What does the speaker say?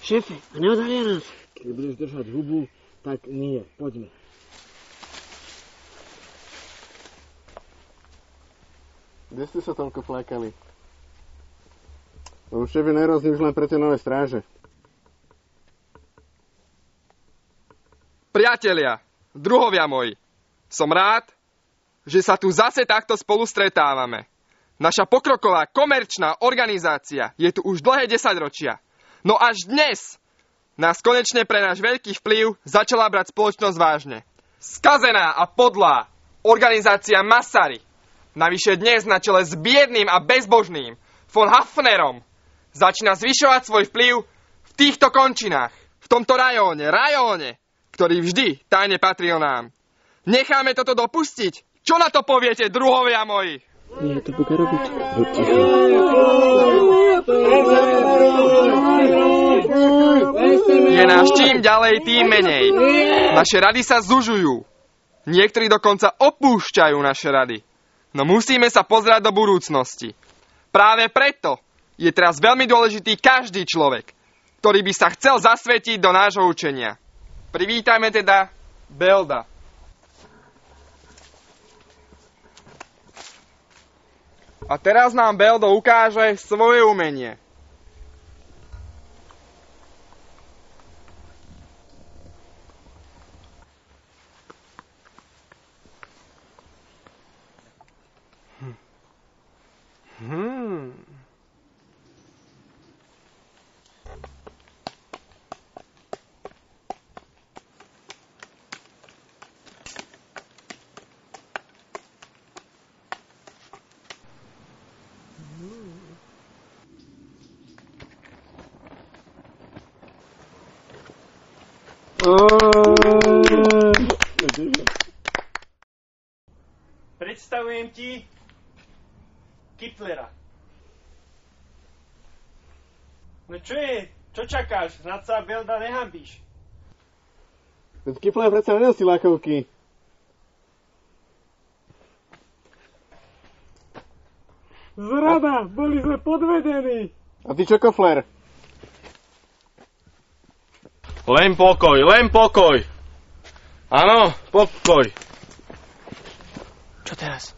Šéfe, a neodhalia nás? Keď budeš držať hubu, tak nie. Poďme. Kde ste sa toľko flákali? Lebo šéf je nervózny už len pre tie nové stráže. Priatelia, druhovia moji, som rád, že sa tu zase takto spolu stretávame. Naša pokroková komerčná organizácia je tu už dlhé 10 ročia. No až dnes nás konečne pre náš veľký vplyv začala brať spoločnosť vážne. Skazená a podlá organizácia Masary, navyše dnes na čele s biedným a bezbožným von Hafnerom, začína zvyšovať svoj vplyv v týchto končinách, v tomto rajóne, ktorý vždy tajne patril nám. Necháme toto dopustiť? Čo na to poviete, druhovia moji? Nie, to bude robiť. Je nás čím ďalej, tým menej. Naše rady sa zužujú. Niektorí dokonca opúšťajú naše rady. No musíme sa pozerať do budúcnosti. Práve preto je teraz veľmi dôležitý každý človek, ktorý by sa chcel zasvetiť do nášho učenia. Privítajme teda Belda. A teraz nám Beldo ukáže svoje umenie. Predstavujem ti Kiplera. No čo je? Čo čakáš? Snad sa Belda nehambíš. Veď Kipler predsa nenosí lakovky. Zrada! Boli sme podvedení! A ty čo, Kofler? Len pokoj. Áno, pokoj. Čo teraz?